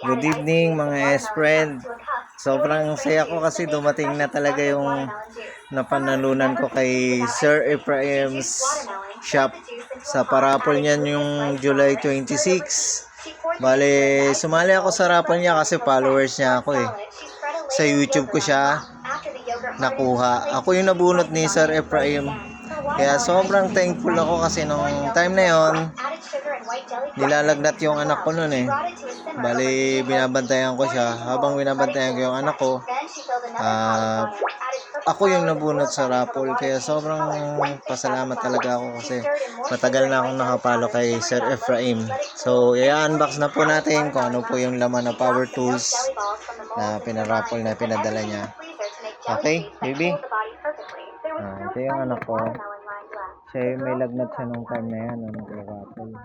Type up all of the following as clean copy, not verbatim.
Good evening mga S-friend. Sobrang saya ko kasi dumating na talaga yung napanalunan ko kay Sir Ephraim's shop. Sa parapol niyan yung July 26. Bale, sumali ako sa raffle niya kasi followers niya ako eh. Sa YouTube ko siya nakuha. Ako yung nabunot ni Sir Ephraim. Kaya sobrang thankful ako kasi nung time na yon nilalagnat yung anak ko nun eh. Bali, binabantayan ko siya. Habang binabantayan ko yung anak ko, ako yung nabunot sa raffle. Kaya sobrang pasalamat talaga ako kasi matagal na akong nakapalo kay Sir Ephraim. So, i-unbox na po natin kung ano po yung laman ng power tools na pinaraffle na pinadala niya. Okay, baby? Ito yung anak ko. Siya may lagnat siya nung time na yan, nung nag-raffle.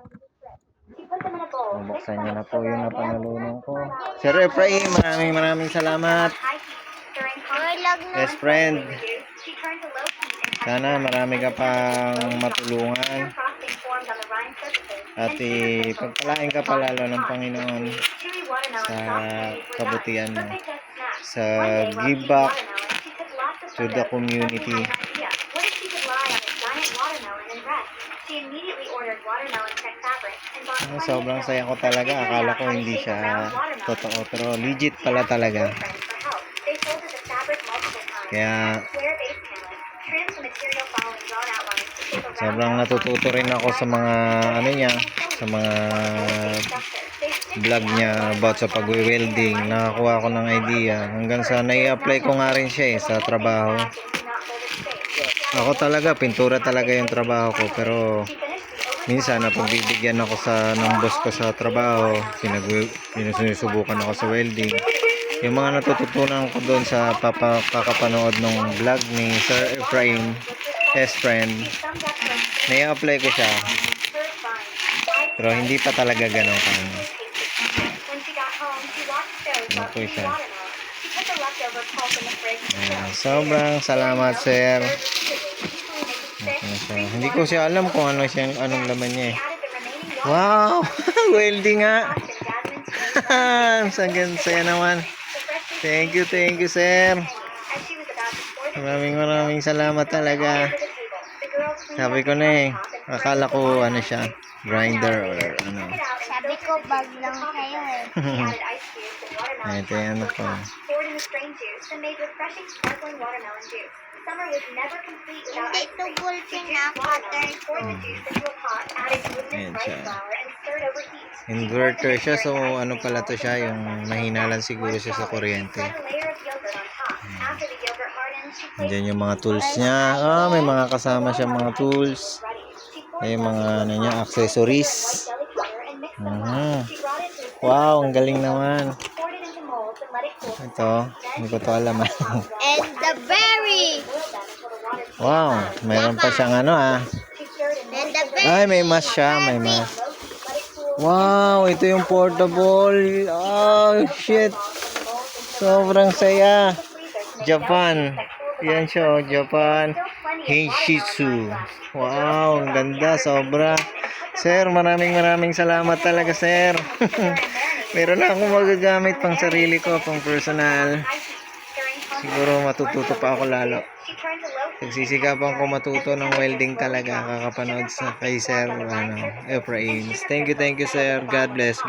Buksan niya na po yung napanalunan ko. Sir Ephraim, maraming salamat. Best friend. Sana marami ka pang matulungan. At pagpalain ka palalo ng Panginoon sa kabutihan mo. Sa give back to the community. Sobrang saya ko talaga. Akala ko hindi siya totoo. Pero legit pala talaga. Kaya sobrang natututo rin ako sa mga ano niya, sa mga vlog niya about sa pag-welding. Nakakuha ko ng idea. Hanggang sa nai-apply ko nga rin siya sa trabaho. Ako talaga, pintura talaga yung trabaho ko. Pero minsan napagbibigyan ako ng boss ko sa trabaho. Sinusubukan ako sa welding. Yung mga natututunan ko doon sa kakapanood ng vlog ni Sir Ephraim, S-friend, nai-apply ko siya. Pero hindi pa talaga gano'n ka. Ano po siya. Sobrang salamat, sir. Hindi ko siya alam kung anong laman niya eh. Wow! Welding nga! Saya naman. Thank you, sir. Maraming salamat talaga. Sabi ko na eh, akala ko ano siya, grinder or ano. Sabi ko bag lang kayo eh. Ito yan ako. Hindi to gulpin na cutter. Ayan siya. Inverter siya, so ano pala to siya, yung mahina lang siguro siya sa kuryente. Diyan yung mga tools niya. May mga kasama siya mga tools. May mga ano niya, accessories. Wow, ang galing naman. Ito, hindi ko to alam. And the berry. Wow, mayroon pa siyang ano And the berry. Ay, may mask siya, may mask. Wow, ito yung portable. Oh, shit. Sobrang saya. Japan. Yan siya, Japan. Heishitsu. Wow, ang ganda, sobra. Sir, maraming salamat talaga, sir. Meron na akong magagamit pang sarili ko, pang personal. Siguro matututo pa ako lalo. Nagsisikapan ko matuto ng welding talaga, kakapanood sa kay Sir Ephraim. Thank you, sir. God bless.